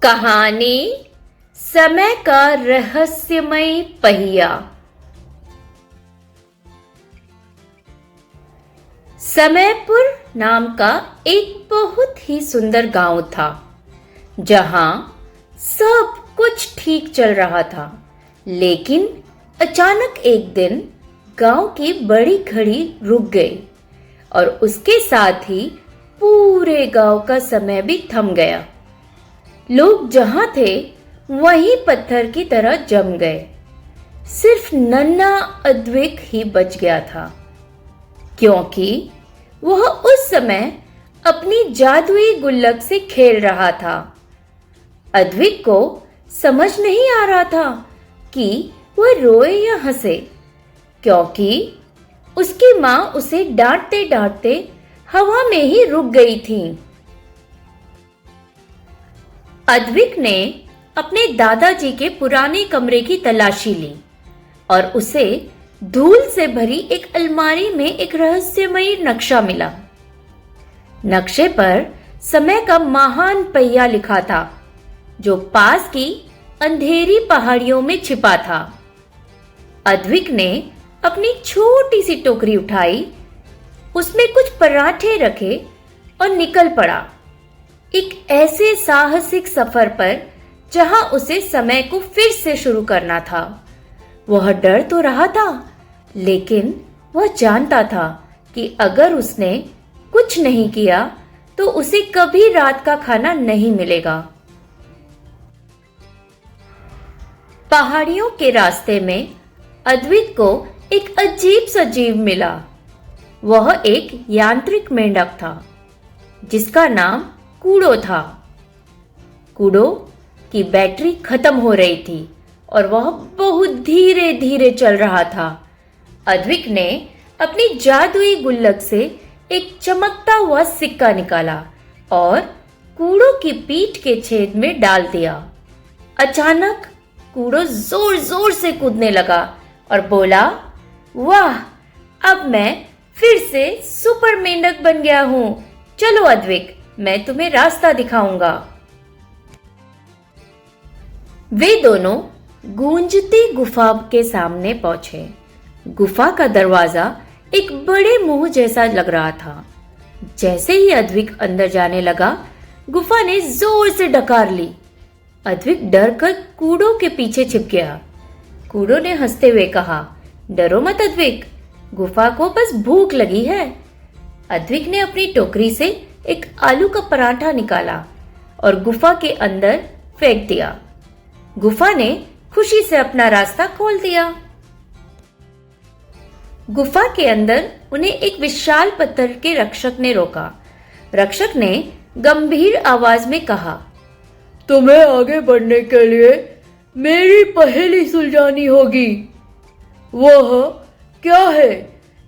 कहानी समय का रहस्यमय पहिया। समयपुर नाम का एक बहुत ही सुंदर गांव था, जहां सब कुछ ठीक चल रहा था। लेकिन अचानक एक दिन गांव की बड़ी घड़ी रुक गई और उसके साथ ही पूरे गांव का समय भी थम गया। लोग जहां थे वहीं पत्थर की तरह जम गए। सिर्फ नन्हा अद्विक ही बच गया था, क्योंकि वह उस समय अपनी जादुई गुल्लक से खेल रहा था। अद्विक को समझ नहीं आ रहा था कि वह रोए या हंसे, क्योंकि उसकी मां उसे डांटते डांटते हवा में ही रुक गई थी। अद्विक ने अपने दादाजी के पुराने कमरे की तलाशी ली और उसे धूल से भरी एक अलमारी में एक रहस्यमयी नक्शा मिला। नक्शे पर समय का महान पहिया लिखा था, जो पास की अंधेरी पहाड़ियों में छिपा था। अद्विक ने अपनी छोटी सी टोकरी उठाई, उसमें कुछ पराठे रखे और निकल पड़ा एक ऐसे साहसिक सफर पर जहां उसे समय को फिर से शुरू करना था। वह डर तो रहा था, लेकिन वह जानता था कि अगर उसने कुछ नहीं किया तो उसे कभी रात का खाना नहीं मिलेगा। पहाड़ियों के रास्ते में अद्विक को एक अजीब सा जीव मिला। वह एक यांत्रिक मेंढक था, जिसका नाम कूड़ो था। कूड़ो की बैटरी खत्म हो रही थी और वह बहुत धीरे धीरे चल रहा था। अद्विक ने अपनी जादुई गुल्लक से एक चमकता हुआ सिक्का निकाला और कूड़ो की पीठ के छेद में डाल दिया। अचानक कूड़ो जोर जोर से कूदने लगा और बोला, वाह, अब मैं फिर से सुपर मेंढक बन गया हूं। चलो अद्विक, मैं तुम्हें रास्ता दिखाऊंगा। वे दोनों गूंजती गुफा के सामने पहुंचे। गुफा का दरवाजा एक बड़े मुंह जैसा लग रहा था। जैसे ही अद्विक अंदर जाने लगा, गुफा ने जोर से डकार ली। अद्विक डर कर कूड़ो के पीछे छिप गया। कूड़ो ने हंसते हुए कहा, डरो मत अद्विक, गुफा को बस भूख लगी है। अद्विक ने अपनी टोकरी से एक आलू का पराठा निकाला और गुफा के अंदर फेंक दिया। गुफा ने खुशी से अपना रास्ता खोल दिया। गुफा के अंदर उन्हें एक विशाल पत्थर के रक्षक ने रोका। रक्षक ने गंभीर आवाज में कहा, तुम्हें आगे बढ़ने के लिए मेरी पहेली सुलझानी होगी। वह क्या है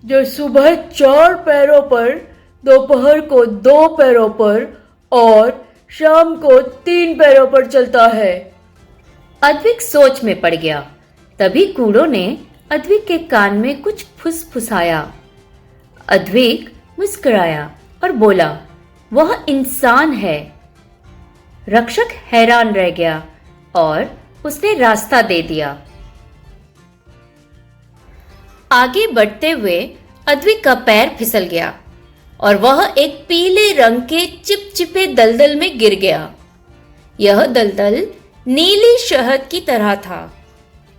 जो सुबह 4 पैरों पर, दोपहर को 2 पैरों पर और शाम को 3 पैरों पर चलता है? अद्विक सोच में पड़ गया। तभी कूड़ो ने अद्विक के कान में कुछ फुसफुसाया। अद्विक मुस्कुराया और बोला, वह इंसान है। रक्षक हैरान रह गया और उसने रास्ता दे दिया। आगे बढ़ते हुए अद्विक का पैर फिसल गया और वह एक पीले रंग के चिपचिपे दलदल में गिर गया। यह दलदल नीली शहद की तरह था।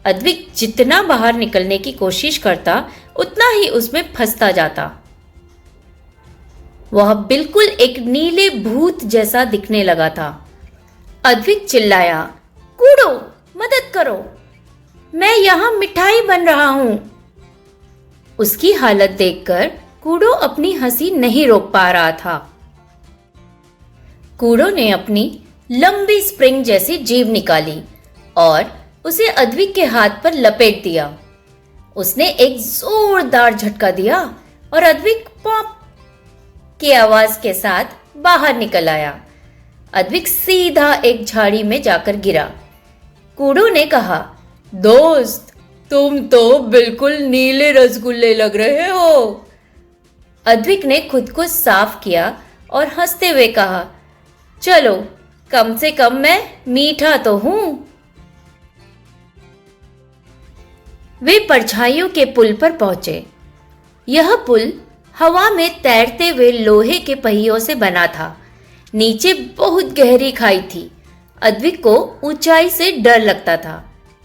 अद्विक जितना बाहर निकलने की कोशिश करता, उतना ही उसमें फंसता जाता। वह बिल्कुल एक नीले भूत जैसा दिखने लगा था। अद्विक चिल्लाया, कूड़ो, मदद करो, मैं यहां मिठाई बन रहा हूं। उसकी हालत देखकर कूड़ो अपनी हंसी नहीं रोक पा रहा था। कूड़ो ने अपनी लंबी स्प्रिंग जैसी जीभ निकाली और उसे अद्विक के हाथ पर लपेट दिया। उसने एक जोरदार झटका दिया और अद्विक पॉप की आवाज के साथ बाहर निकल आया। अद्विक सीधा एक झाड़ी में जाकर गिरा। कूड़ो ने कहा, दोस्त, तुम तो बिल्कुल नीले रसगुल्ले लग रहे हो। अद्विक ने खुद को साफ किया और हंसते हुए कहा, चलो कम से कम मैं मीठा तो हूं। वे परछाइयों के पुल पर पहुंचे। यह पुल हवा में तैरते हुए लोहे के पहियों से बना था। नीचे बहुत गहरी खाई थी। अद्विक को ऊंचाई से डर लगता था,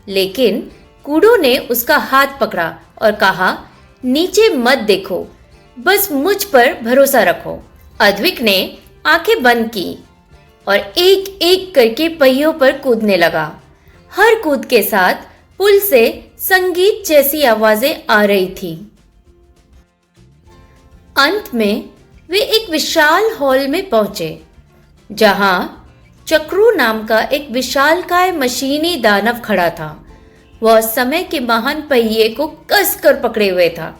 लेकिन कूडो ने उसका हाथ पकड़ा और कहा, नीचे मत देखो, बस मुझ पर भरोसा रखो। अद्विक ने आंखें बंद की और एक एक करके पहियों पर कूदने लगा। हर कूद के साथ पुल से संगीत जैसी आवाजें आ रही थी। अंत में वे एक विशाल हॉल में पहुंचे, जहां चक्रू नाम का एक विशालकाय मशीनी दानव खड़ा था। वह समय के महान पहिए को कस कर पकड़े हुए था।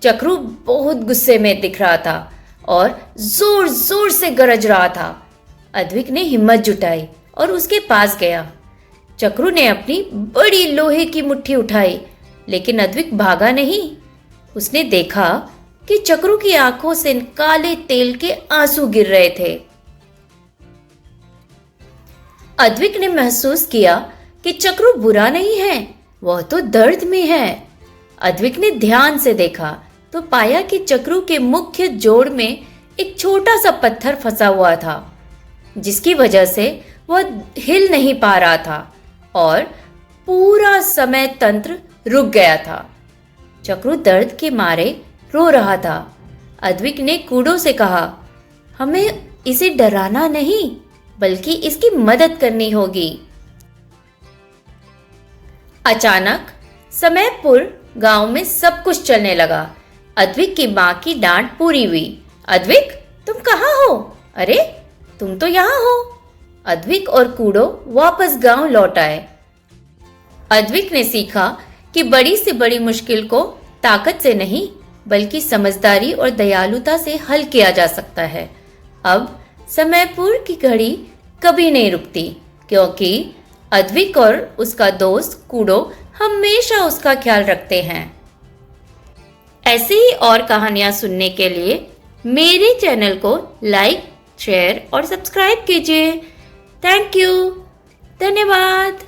चक्रू बहुत गुस्से में दिख रहा था और जोर जोर से गरज रहा था। अद्विक ने हिम्मत जुटाई और उसके पास गया। चक्रू ने अपनी बड़ी लोहे की मुट्ठी उठाई, लेकिन अद्विक भागा नहीं। उसने देखा कि चक्रू की आंखों से काले तेल के आंसू गिर रहे थे। अद्विक ने महसूस किया कि चक्रू बुरा नहीं है, वह तो दर्द में है। अद्विक ने ध्यान से देखा तो पाया कि चक्रू के मुख्य जोड़ में एक छोटा सा पत्थर फंसा हुआ था, जिसकी वजह से वह हिल नहीं पा रहा था और पूरा समय तंत्र रुक गया था। चक्रू दर्द के मारे रो रहा था। अद्विक ने कूडो से कहा, हमें इसे डराना नहीं, बल्कि इसकी मदद करनी होगी। अचानक समयपुर गांव में सब कुछ चलने लगा। अद्विक की मां की डांट पूरी हुई। अद्विक, तुम कहाँ हो? अरे, तुम तो यहाँ हो। अद्विक और कूडो वापस गांव लौट आए। अद्विक ने सीखा कि बड़ी से बड़ी मुश्किल को ताकत से नहीं, बल्कि समझदारी और दयालुता से हल किया जा सकता है। अब समयपुर की घड़ी कभी नहीं रुकती, क्योंकि अद्विक और उसका दोस्त कूडो हमेशा उसका ख्याल रखते हैं। ऐसे ही और कहानियां सुनने के लिए मेरे चैनल को लाइक, शेयर और सब्सक्राइब कीजिए। Thank you. धन्यवाद।